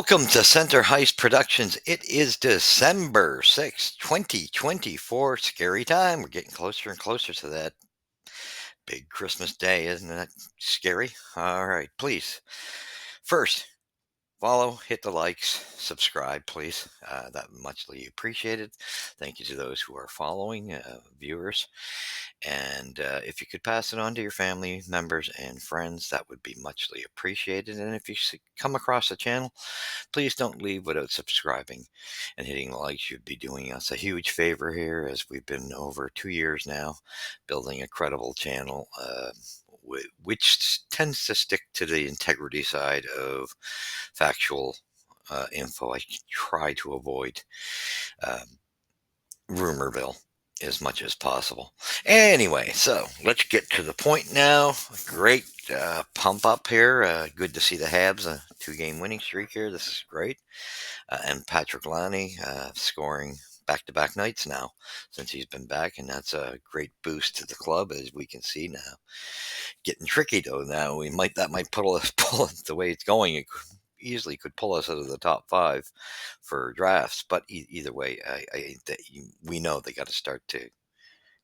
Welcome to Center Heist Productions. It is December 6th, 2024. Scary time. We're getting closer and closer to that big Christmas day. Isn't that scary? All right, please. First, follow, hit the likes, subscribe, please. That muchly appreciated. Thank you to those who are following, viewers. And if you could pass it on to your family members and friends, that would be muchly appreciated. And if you come across the channel, please don't leave without subscribing and hitting the like. You'd be doing us a huge favor here, as we've been over 2 years now building a credible channel, which tends to stick to the integrity side of factual info. I try to avoid um, rumorville as much as possible. Anyway, so let's get to the point now. Great pump up here. Good to see the Habs, a 2-game winning streak here. This is great. And Patrick Laine scoring back-to-back nights now since he's been back, and that's a great boost to the club, as we can see now. Getting tricky though now. That might pull us the way it's going. It easily could pull us out of the top 5 for drafts. But either way, we know they got to start to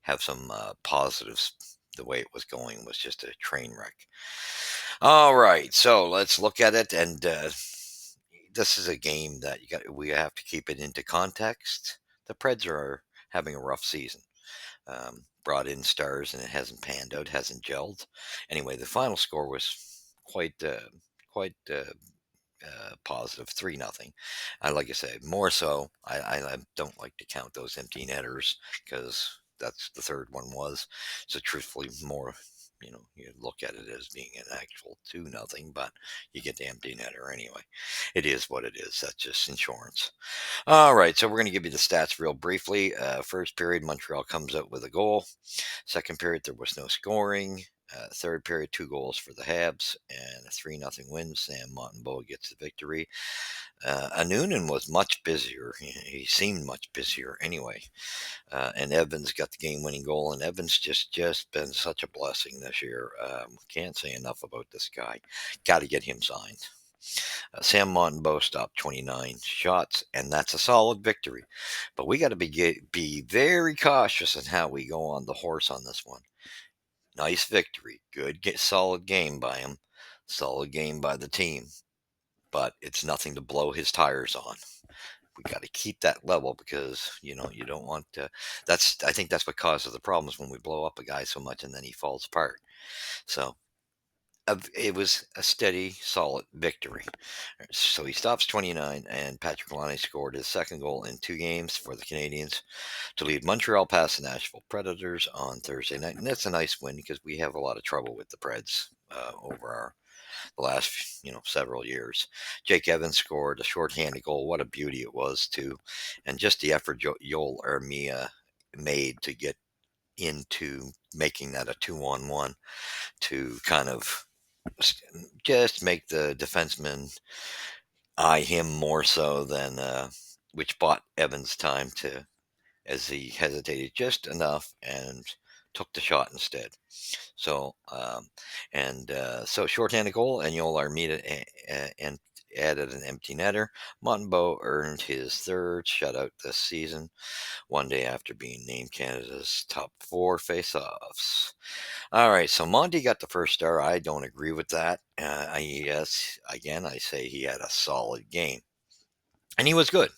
have some positives. The way it was going was just a train wreck. All right, so let's look at it. And this is a game that we have to keep it into context. The Preds are having a rough season. Brought in stars and it hasn't panned out, hasn't gelled. Anyway, the final score was quite positive, 3-0. Like I said, more so, I don't like to count those empty netters, because that's the third one was. So truthfully, more, you look at it as being an actual 2-0, but you get the empty netter anyway. It is what it is. That's just insurance. All right, so we're going to give you the stats real briefly. First period, Montreal comes out with a goal. Second period, there was no scoring. Third period, 2 goals for the Habs and a 3-0 win. Sam Montembeault gets the victory. Anunin was much busier. He seemed much busier anyway. And Evans got the game-winning goal. And Evans just been such a blessing this year. Can't say enough about this guy. Got to get him signed. Sam Montembeault stopped 29 shots, and that's a solid victory. But we got to be very cautious in how we go on the horse on this one. Nice victory. Good, solid game by him. Solid game by the team. But it's nothing to blow his tires on. We got to keep that level, because you don't want to. I think that's what causes the problems, when we blow up a guy so much and then he falls apart. So it was a steady, solid victory. So he stops 29, and Patrick Laine scored his second goal in 2 games for the Canadiens to lead Montreal past the Nashville Predators on Thursday night. And that's a nice win, because we have a lot of trouble with the Preds over the last several years. Jake Evans scored a shorthanded goal. What a beauty it was, too. And just the effort Joel Armia made to get into making that a 2-on-1, to kind of just make the defenseman eye him more so than, which bought Evans time to, as he hesitated just enough and took the shot instead. So, so shorthanded goal, and Joel Armida and added an empty netter. Montembeault earned his third shutout this season, one day after being named Canada's top 4 faceoffs. All right, so Monty got the first star. I don't agree with that. Yes, again, I say he had a solid game, and he was good.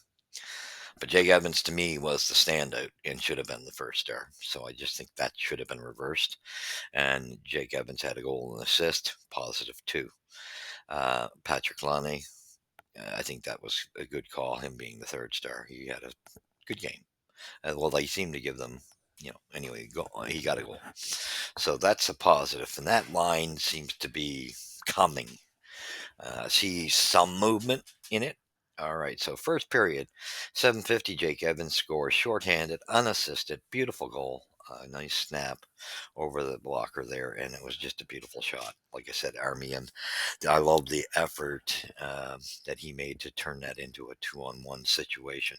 But Jake Evans, to me, was the standout and should have been the first star. So I just think that should have been reversed. And Jake Evans had a goal and assist, positive 2. Patrick Laine, I think that was a good call, him being the third star. He had a good game. Well, they seemed to give them, anyway, he got a goal. So that's a positive. And that line seems to be coming. See some movement in it. All right, so first period, 7:50, Jake Evans scores shorthanded, unassisted, beautiful goal. Nice snap over the blocker there, and it was just a beautiful shot. Like I said, Armian, I love the effort that he made to turn that into a 2-on-1 situation.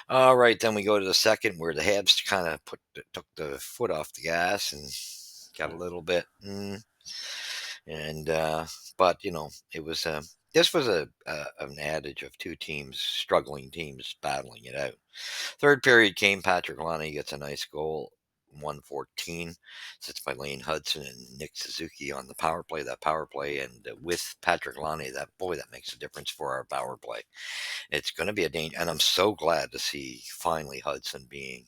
All right, then we go to the second, where the Habs kind of took the foot off the gas and got a little bit, but it was this was an adage of two teams, struggling teams, battling it out. Third period came. Patrick Laine gets a nice goal. 114 sits by Laine Hudson and Nick Suzuki on the power play. That power play, and with Patrick Laine, that makes a difference for our power play. It's going to be a danger, and I'm so glad to see finally Hudson being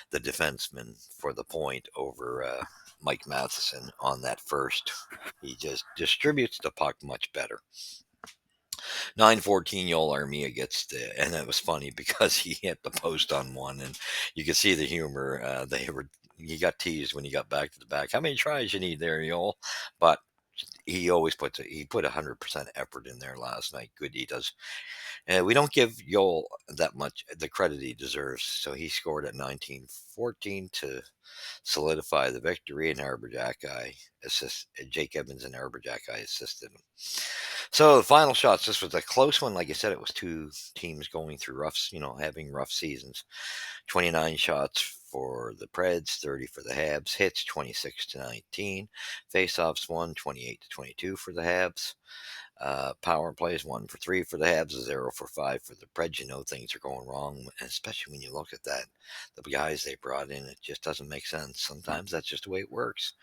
the defenseman for the point over Mike Matheson on that first. He just distributes the puck much better. 914 Armia gets the, and it was funny because he hit the post on one, and you could see the humor. He got teased when he got back to the back. How many tries you need there, Yol? But he always he put 100% effort in there last night. Good, he does. We don't give Yol that much the credit he deserves. So he scored at 1914 to solidify the victory, and Jake Evans and Arbor-Jackeye assisted him. So the final shots, this was a close one. Like I said, it was two teams going through having rough seasons. 29 shots for the Preds, 30 for the Habs. Hits 26-19. Faceoffs won 28-22 for the Habs. Power plays 1 for 3 for the Habs, 0 for 5 for the Preds. Things are going wrong, especially when you look at that. The guys they brought in, it just doesn't make sense. Sometimes that's just the way it works.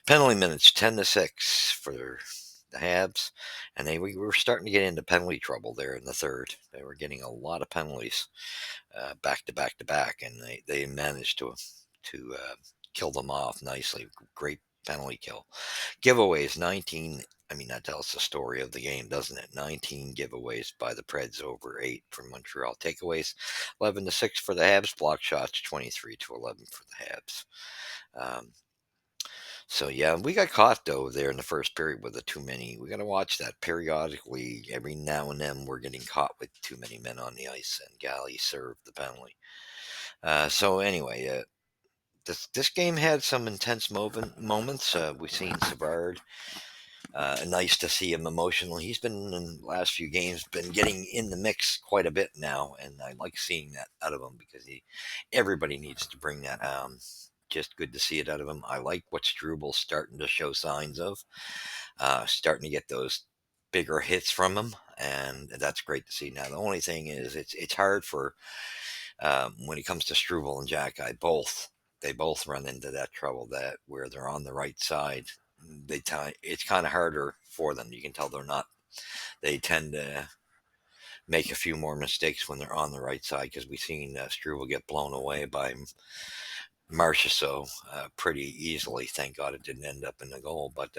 Penalty minutes 10-6 for the Habs, and we were starting to get into penalty trouble there in the third. They were getting a lot of penalties back to back to back, and they managed to kill them off nicely. Great penalty kill. Giveaways 19. I mean, that tells the story of the game, doesn't it? 19 giveaways by the Preds over 8 from Montreal. Takeaways 11-6 for the Habs. Block shots 23-11 for the Habs. So yeah, we got caught though there in the first period with the too many. We got to watch that periodically. Every now and then we're getting caught with too many men on the ice, and Galley served the penalty. So anyway, this game had some intense moments. We've seen Savard. Nice to see him emotional. He's been in the last few games been getting in the mix quite a bit now, and I like seeing that out of him because everybody needs to bring that. Just good to see it out of him. I like what Strubal's starting to show signs of, starting to get those bigger hits from him, and that's great to see. Now the only thing is, it's hard for when it comes to Struble and Jackeye, they both run into that trouble that where they're on the right side. It's kind of harder for them. You can tell they're not. They tend to make a few more mistakes when they're on the right side because we've seen Struble get blown away by Marchessault pretty easily. Thank God it didn't end up in the goal. But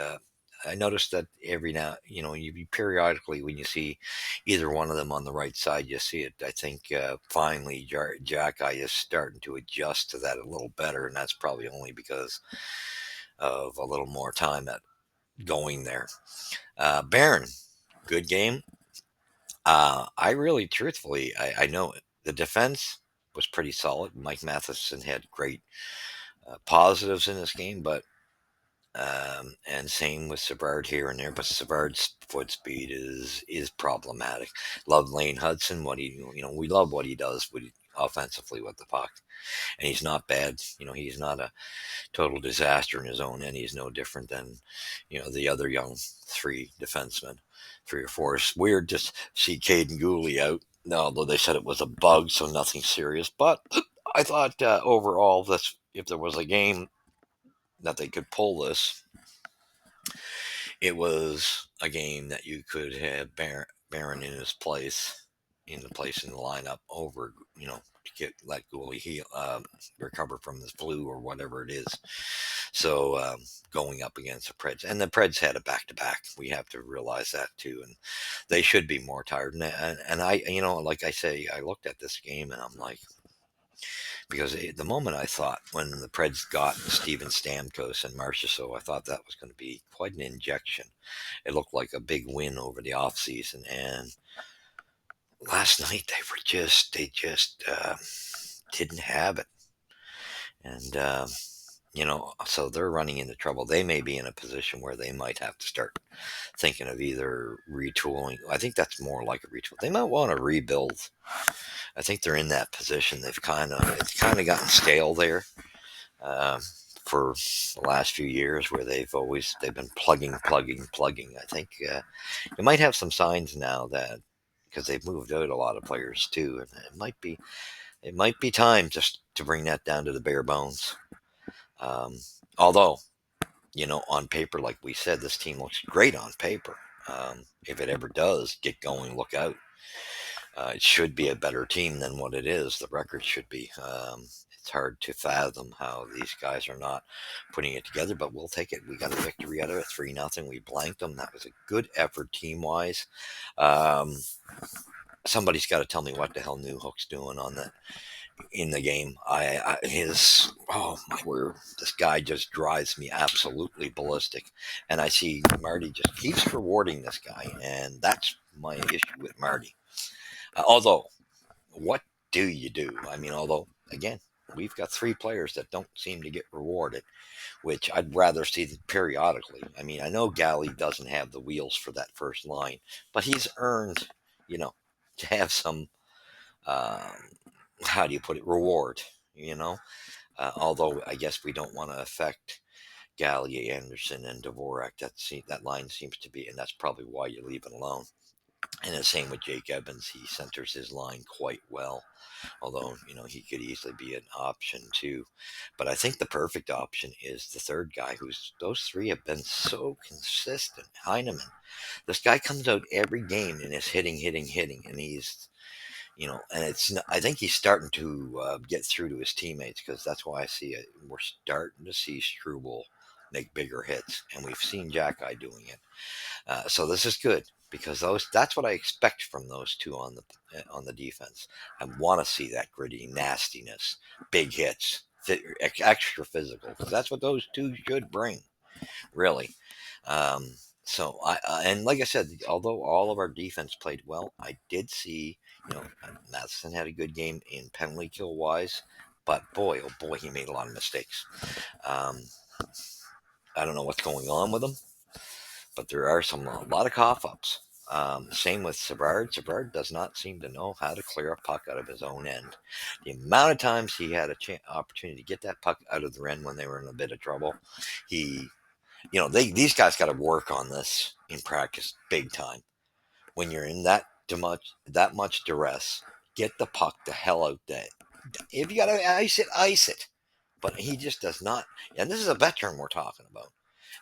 I noticed that every now, you periodically when you see either one of them on the right side, you see it. I think finally Jackeye is starting to adjust to that a little better, and that's probably only because of a little more time at going there. Barron, good game. I really, truthfully, I know the defense was pretty solid. Mike Matheson had great positives in this game, but and same with Savard here and there. But Savard's foot speed is problematic. Love Laine Hudson. We love what he does offensively with the puck, and he's not bad. He's not a total disaster in his own end. He's no different than the other young three defensemen, 3 or 4. It's weird to see Caden Gooley out. Although they said it was a bug, so nothing serious. But I thought overall, if there was a game that they could pull this, it was a game that you could have Barron in his place, in the lineup over, to let Gooley recover from this flu or whatever it is. So going up against the Preds, and the Preds had a back-to-back. We have to realize that too, and they should be more tired. And I, like I say, I looked at this game and I'm like, because the moment I thought when the Preds got Steven Stamkos and Marchessault, I thought that was going to be quite an injection. It looked like a big win over the offseason, and last night they just didn't have it, and so they're running into trouble. They may be in a position where they might have to start thinking of either retooling. I think that's more like a retool. They might want to rebuild. I think they're in that position. It's kind of gotten stale there. for the last few years where they've been plugging. I think you might have some signs now that because they've moved out a lot of players too, and it might be time just to bring that down to the bare bones. Um, Although on paper, like we said, this team looks great on paper. If it ever does get going, look out. It should be a better team than what it is. The record should be. It's hard to fathom how these guys are not putting it together, but we'll take it. We got a victory out of it, 3-0. We blanked them. That was a good effort team wise. Um, Somebody's got to tell me what the hell Newhook's doing in the game. Oh my word, this guy just drives me absolutely ballistic, and I see Marty just keeps rewarding this guy, and that's my issue with Marty. Although, what do you do? I mean, although again, we've got three players that don't seem to get rewarded, which I'd rather see periodically. I mean, I know Galley doesn't have the wheels for that first line, but he's earned, you know, to have some. Um, how do you put it? Reward, you know. Although I guess we don't want to affect Galley, Anderson, and Dvorak. That line seems to be, and that's probably why you leave it alone. And the same with Jake Evans. He centers his line quite well, although he could easily be an option too. But I think the perfect option is the third guy. Who's those three have been so consistent. Heineman. This guy comes out every game and is hitting, and and I think he's starting to get through to his teammates because that's why I see it. We're starting to see Struble make bigger hits, and we've seen Jack Eye doing it. So this is good because that's what I expect from those two on the defense. I want to see that gritty nastiness, big hits, extra physical because that's what those two should bring, really. Um, and like I said, although all of our defense played well, I did see, Matheson had a good game in penalty kill wise, but boy, oh boy, he made a lot of mistakes. Um, I don't know what's going on with him, but there are a lot of cough ups. Same with Savard. Savard does not seem to know how to clear a puck out of his own end. The amount of times he had opportunity to get that puck out of their end when they were in a bit of trouble, he these guys got to work on this in practice big time. When you're in that much duress, get the puck the hell out there. If you got to ice it, ice it. But he just does not. And this is a veteran we're talking about.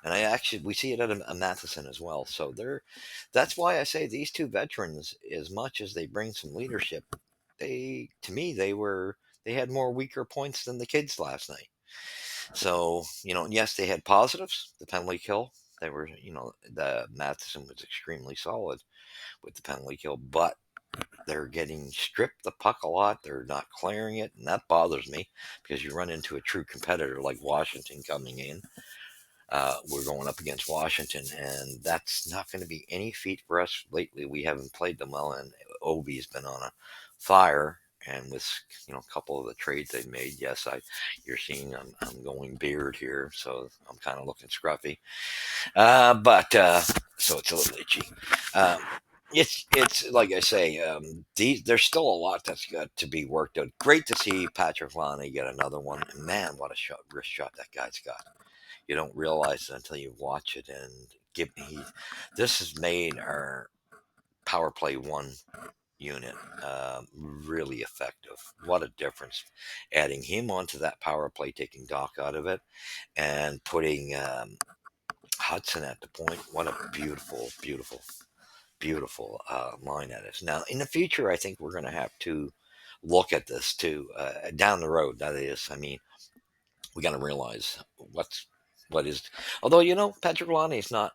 And we see it at a Matheson as well. So that's why I say these two veterans, as much as they bring some leadership, to me, they had more weaker points than the kids last night. So, yes, they had positives. The penalty kill, the Matheson was extremely solid with the penalty kill, but they're getting stripped the puck a lot. They're not clearing it, and that bothers me because you run into a true competitor like Washington coming in. We're going up against Washington, and that's not going to be any feat for us. Lately, we haven't played them well, and Ovi's been on a fire. And with a couple of the trades they made, yes, you're seeing I'm going beard here, so I'm kind of looking scruffy. But so it's a little itchy. Um, it's like I say, there's still a lot that's got to be worked out. Great to see Patrick Laine get another one. And man, what a wrist shot that guy's got. You don't realize it until you watch it. And this has made our power play one unit really effective. What a difference! Adding him onto that power play, taking Doc out of it, and putting Hudson at the point. What a beautiful line that is. Now, in the future, I think we're going to have to look at this too down the road. That is, I mean, we got to realize what is. Although Patrick Lonnie is not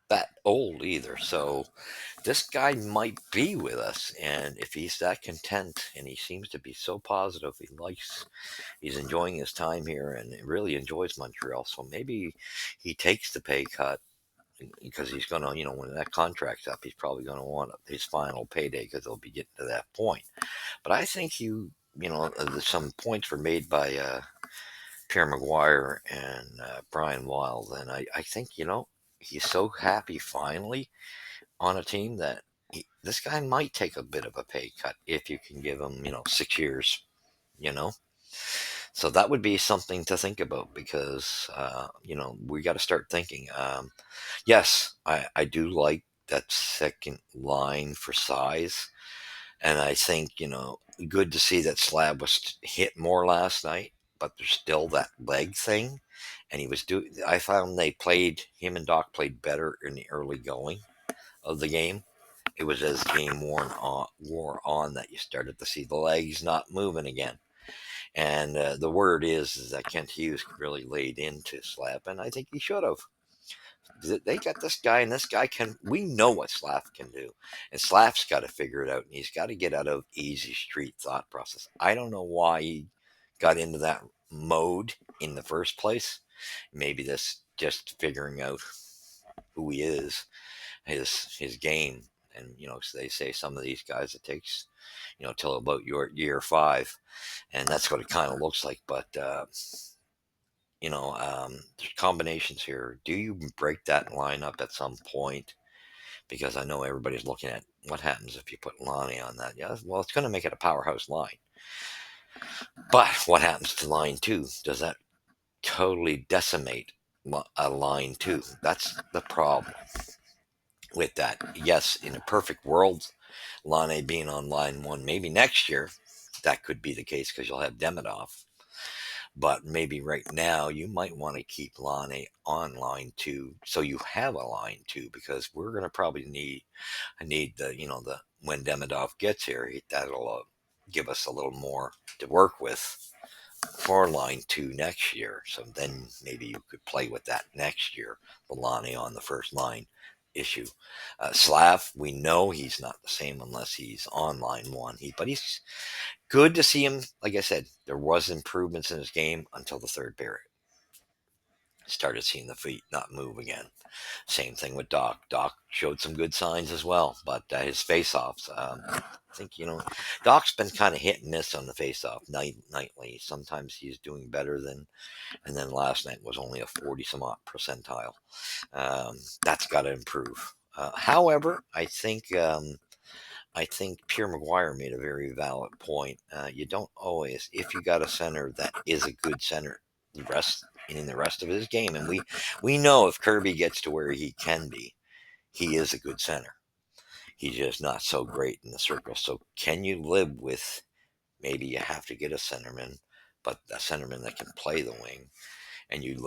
that old either, so this guy might be with us. And if he's that content, and he seems to be so positive, he's enjoying his time here, and really enjoys Montreal. So maybe he takes the pay cut because he's going to, when that contract's up, he's probably going to want his final payday because they'll be getting to that point. But I think some points were made by Pierre Maguire and Brian Wild, and I think he's so happy finally on a team that this guy might take a bit of a pay cut if you can give him 6 years, you know. So that would be something to think about because, we got to start thinking. Yes, I do like that second line for size. And I think, good to see that Slab was hit more last night, but there's still that leg thing. And I found him and Doc played better in the early going of the game. It was as the game wore on that you started to see the legs not moving again. And the word is that Kent Hughes really laid into Slap, and I think he should have. They got this guy, and this guy can. We know what Slap can do, and Slap's got to figure it out, and he's got to get out of easy street thought process. I don't know why he got into that mode in the first place. Maybe this just figuring out who he is, his game, and so they say some of these guys it takes till about your year five, and that's what it kind of looks like. But there's combinations here. Do you break that line up at some point? Because I know everybody's looking at what happens if you put Lonnie on that. Yeah, well, it's going to make it a powerhouse line. But what happens to line two? Does that totally decimate a line two? That's the problem with that. Yes, in a perfect world, Lonnie being on line one, maybe next year, that could be the case because you'll have Demidov. But maybe right now you might want to keep Lonnie on line two so you have a line two because we're going to probably need the when Demidov gets here, that'll give us a little more to work with for line two next year. So then maybe you could play with that next year, the Lonnie on the first line issue. Slav, we know he's not the same unless he's on line one. But he's good to see him. Like I said, there was improvements in his game until the third period. Started seeing the feet not move again. Same thing with Doc. Doc showed some good signs as well, but his face-offs, I think Doc's been kind of hit and miss on the face-off nightly. Sometimes he's doing better and then last night was only a 40 some odd percentile. That's got to improve. However, I think Pierre Maguire made a very valid point. You don't always, if you got a center that is a good center, the rest of his game, and we know if Kirby gets to where he can be, he is a good center. He's just not so great in the circle. So can you live with maybe you have to get a centerman, but a centerman that can play the wing, and you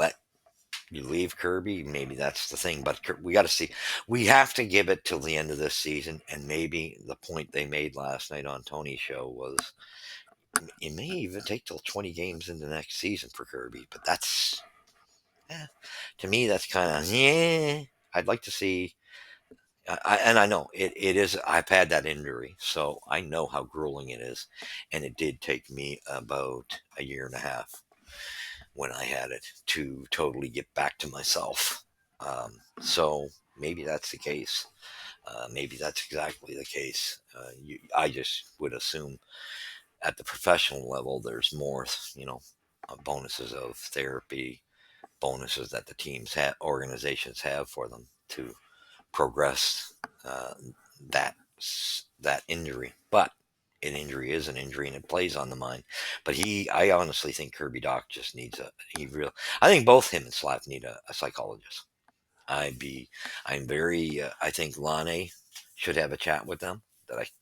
leave Kirby, maybe that's the thing. But we got to see. We have to give it till the end of this season. And maybe the point they made last night on Tony's show was it may even take till 20 games into next season for Kirby. But to me, that's kind of, yeah. I'd like to see. And I know it is. I've had that injury, so I know how grueling it is. And it did take me about a year and a half when I had it to totally get back to myself. So maybe that's the case. Maybe that's exactly the case. I just would assume at the professional level, there's more, bonuses of therapy, bonuses that the organizations have for them to progress that that injury. But an injury is an injury, and it plays on the mind. But I honestly think Kirby Doc just needs I think both him and Slav need a psychologist. I'd be, I'm very, I think Laine should have a chat with them.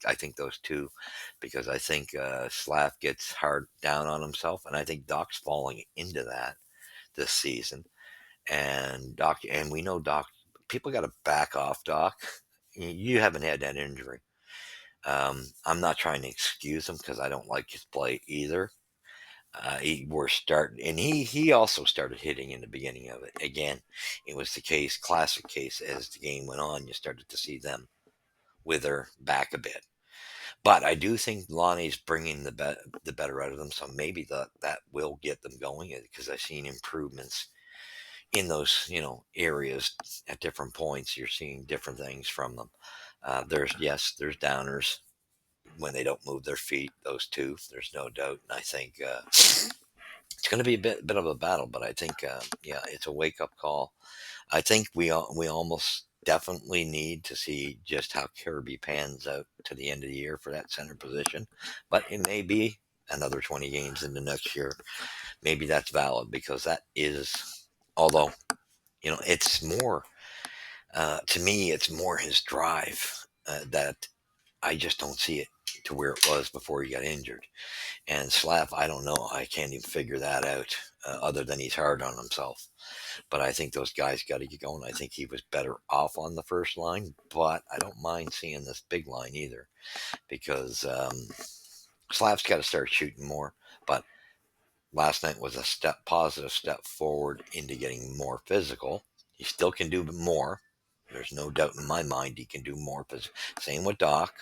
I think those two, because I think Slav gets hard down on himself, and I think Doc's falling into that this season. And Doc, and we know Doc, people got to back off Doc. You haven't had that injury. I'm not trying to excuse him because I don't like his play either. We're starting, and he also started hitting in the beginning of it. Again, it was the classic case. As the game went on, you started to see them wither back a bit. But I do think Lonnie's bringing the better out of them, so maybe that will get them going because I've seen improvements in those areas at different points. You're seeing different things from them. There's downers when they don't move their feet. Those two, there's no doubt. And I think it's going to be a bit of a battle, but I think it's a wake up call. I think we almost definitely need to see just how Kirby pans out to the end of the year for that center position, but it may be another 20 games into next year. maybe that's valid because that is, although, it's more, to me, it's more his drive that I just don't see it to where it was before he got injured. And Slap, I don't know. I can't even figure that out other than he's hard on himself. But I think those guys got to get going. I think he was better off on the first line, but I don't mind seeing this big line either because Slap's got to start shooting more. But last night was a positive step forward into getting more physical. He still can do more. There's no doubt in my mind he can do more. Same with Doc.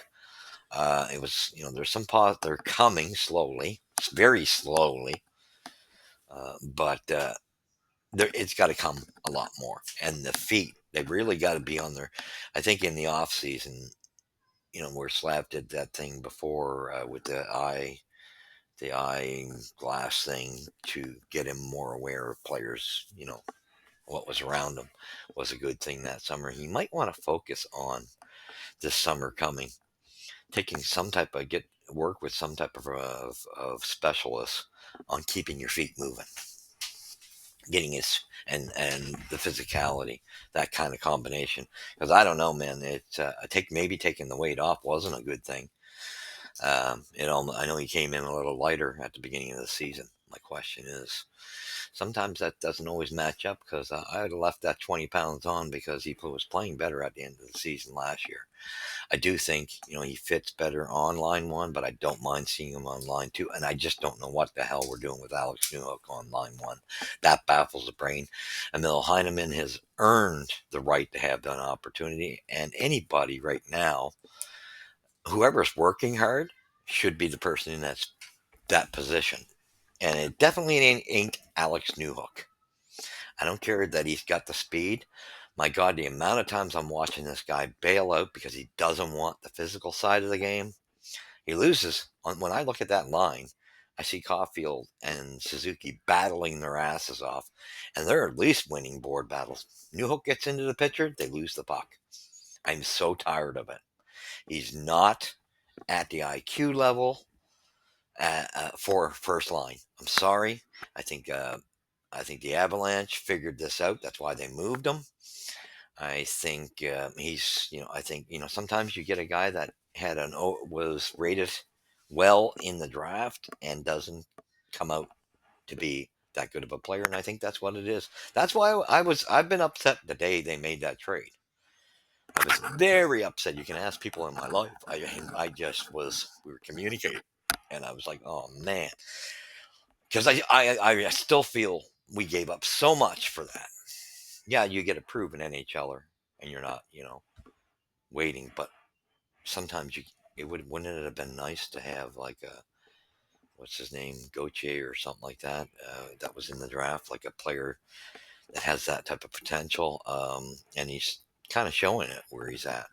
It was, there's some they're coming slowly, very slowly, but it's got to come a lot more. And the feet, they really got to be on their. I think in the off season, where Slav did that thing before with the eye glass thing to get him more aware of players, what was around him was a good thing that summer. He might want to focus on this summer coming, taking some type of get work with some type of specialists on keeping your feet moving, getting his and the physicality, that kind of combination. Because I don't know, man, maybe taking the weight off wasn't a good thing. I know he came in a little lighter at the beginning of the season. My question is, sometimes that doesn't always match up because I would have left that 20 pounds on because he was playing better at the end of the season last year. I do think, he fits better on line one, but I don't mind seeing him on line two. And I just don't know what the hell we're doing with Alex Newhook on line one. That baffles the brain. Emil Heineman has earned the right to have that opportunity. And anybody right now, whoever's working hard, should be the person in that position. And it definitely ain't Alex Newhook. I don't care that he's got the speed. My God, the amount of times I'm watching this guy bail out because he doesn't want the physical side of the game. He loses. When I look at that line, I see Caulfield and Suzuki battling their asses off, and they're at least winning board battles. Newhook gets into the picture, they lose the puck. I'm so tired of it. He's not at the IQ level for first line. I'm sorry. I think I think the Avalanche figured this out. That's why they moved him. I think I think, sometimes you get a guy that was rated well in the draft and doesn't come out to be that good of a player. And I think that's what it is. That's why I've been upset the day they made that trade. I was very upset. You can ask people in my life. I just we were communicating and I was like, oh man, because I still feel we gave up so much for that. Yeah, you get a proven NHLer and you're not, waiting, but sometimes wouldn't it have been nice to have like a what's his name, Gauthier or something like that, that was in the draft, like a player that has that type of potential, and he's kind of showing it where he's at.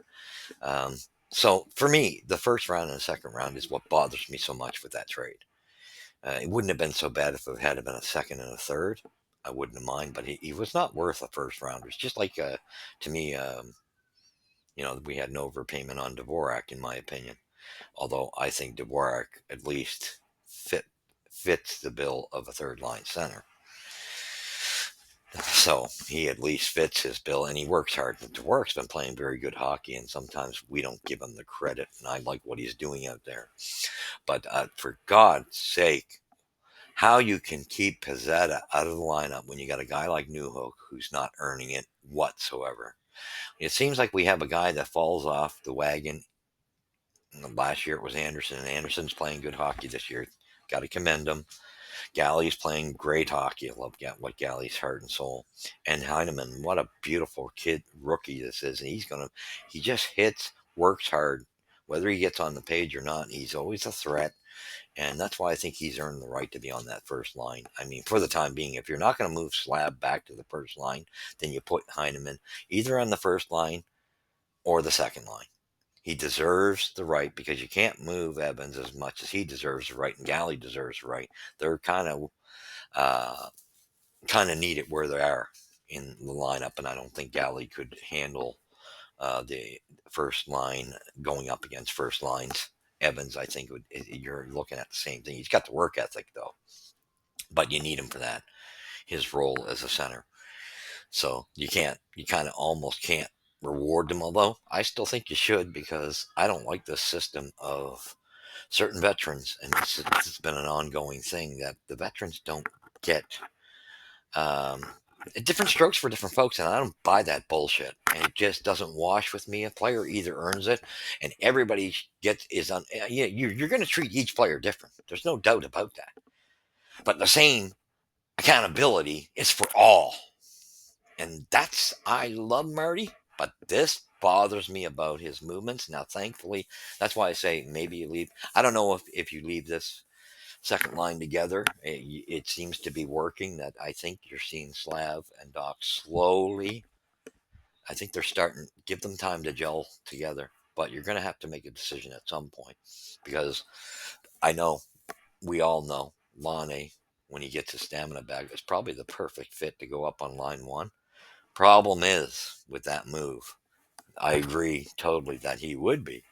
Um, so for me, the first round and the second round is what bothers me so much with that trade. It wouldn't have been so bad if it had been a second and a third. I wouldn't have mind, but he was not worth a first rounder. It's just like to me, we had no overpayment on Dvorak, in my opinion. Although I think Dvorak at least fits the bill of a third line center. So he at least fits his bill, and he works hard. Dvorak's been playing very good hockey, and sometimes we don't give him the credit. And I like what he's doing out there. But for God's sake, how you can keep Pizzetta out of the lineup when you got a guy like Newhook who's not earning it whatsoever? It seems like we have a guy that falls off the wagon. Last year it was Anderson, and Anderson's playing good hockey this year. Got to commend him. Galley's playing great hockey. I love what Galley's heart and soul. And Heineman, what a beautiful kid rookie this is. And he just hits, works hard. Whether he gets on the page or not, he's always a threat. And that's why I think he's earned the right to be on that first line. I mean, for the time being, if you're not going to move Slab back to the first line, then you put Heineman either on the first line or the second line. He deserves the right because you can't move Evans as much as he deserves the right, and Galley deserves the right. They're uh, kind of need it where they are in the lineup, and I don't think Galley could handle the first line going up against first lines. Evans, I think you're looking at the same thing. He's got the work ethic though. but you need him for that, his role as a center. So you kind of almost can't reward them, although I still think you should, because I don't like this system of certain veterans, and this has been an ongoing thing, that the veterans don't get um, different strokes for different folks, and I don't buy that bullshit. And it just doesn't wash with me. A player either earns it, and everybody gets is on. Yeah, you're going to treat each player different. There's no doubt about that. But the same accountability is for all, and that's I love Marty, but this bothers me about his movements. Now, thankfully, that's why I say maybe you leave. I don't know if you leave this second line together. It seems to be working. That I think you're seeing Slav and Doc slowly. I think they're starting. Give them time to gel together. But you're going to have to make a decision at some point, because I know we all know Laine, when he gets his stamina back, is probably the perfect fit to go up on line one. Problem is with that move, I agree totally that he would be,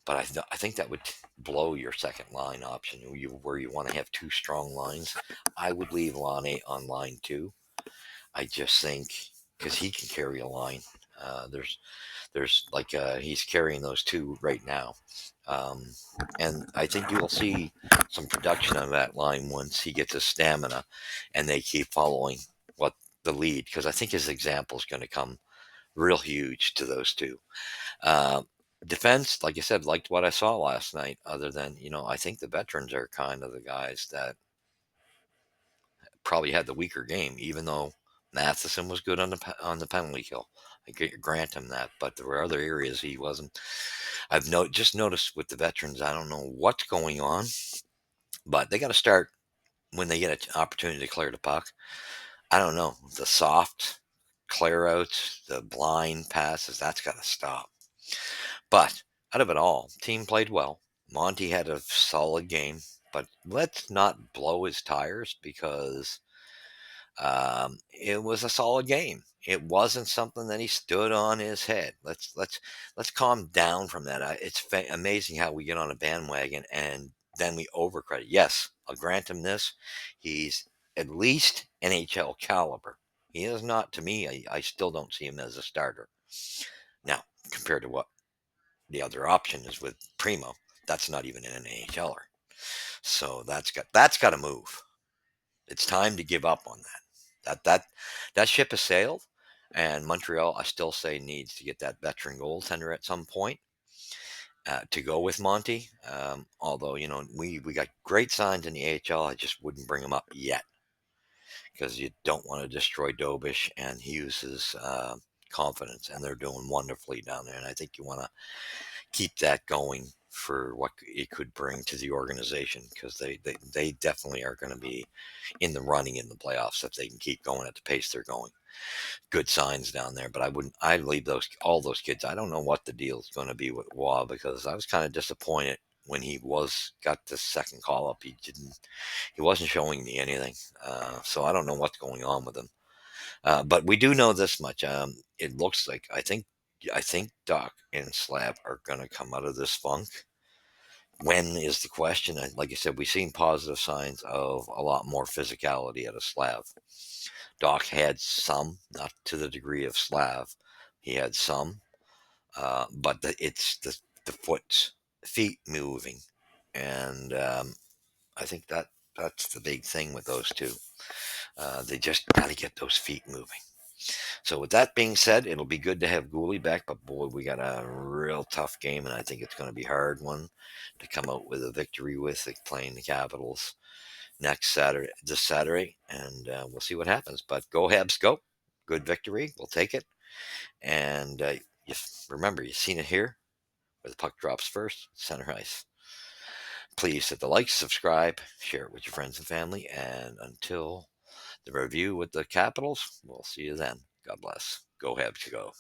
but I think that would blow your second line option, where you want to have two strong lines. I would leave Laine on line two. I just think because he can carry a line. There's like he's carrying those two right now, um, and I think you'll see some production on that line once he gets his stamina, and they keep following what the lead, because I think his example is going to come real huge to those two. Uh, Defense, like I said, liked what I saw last night. Other than, I think the veterans are kind of the guys that probably had the weaker game, even though Matheson was good on the penalty kill. Grant him that, but there were other areas he wasn't. Just noticed with the veterans. I don't know what's going on, but they got to start when they get an opportunity to clear the puck. I don't know, the soft clear outs, the blind passes. That's got to stop. But out of it all, team played well. Monty had a solid game, but let's not blow his tires, because it was a solid game. It wasn't something that he stood on his head. Let's calm down from that. It's amazing how we get on a bandwagon and then we overcredit. Yes, I'll grant him this. He's at least NHL caliber. He is not, to me. I still don't see him as a starter. Now, compared to what the other option is with Primo, that's not even an NHLer. So that's got to move. It's time to give up on that. That ship has sailed, and Montreal, I still say, needs to get that veteran goaltender at some point to go with Monty. Although we got great signs in the AHL, I just wouldn't bring them up yet, because you don't want to destroy Dobish and Hughes's confidence, and they're doing wonderfully down there. And I think you want to keep that going for what it could bring to the organization, because they definitely are going to be in the running in the playoffs if they can keep going at the pace they're going. Good signs down there, but I'd leave all those kids. I don't know what the deal is going to be with Waugh, because I was kind of disappointed when he got the second call up. He wasn't showing me anything, so I don't know what's going on with him. But we do know this much. It looks like I think Doc and Slab are going to come out of this funk. When is the question? And like I said, we've seen positive signs of a lot more physicality out of Slav. Doc had some, not to the degree of Slav. He had some, but it's the feet moving, and I think that's the big thing with those two. They just got to get those feet moving. So with that being said, it'll be good to have Gooley back, but boy, we got a real tough game, and I think it's going to be a hard one to come out with a victory with, like playing the Capitals this Saturday, and we'll see what happens. But go Habs, go! Good victory, we'll take it. And remember, you've seen it here, where the puck drops first, center ice. Please hit the like, subscribe, share it with your friends and family, and until the review with the Capitals, we'll see you then. God bless. Go Habs, go!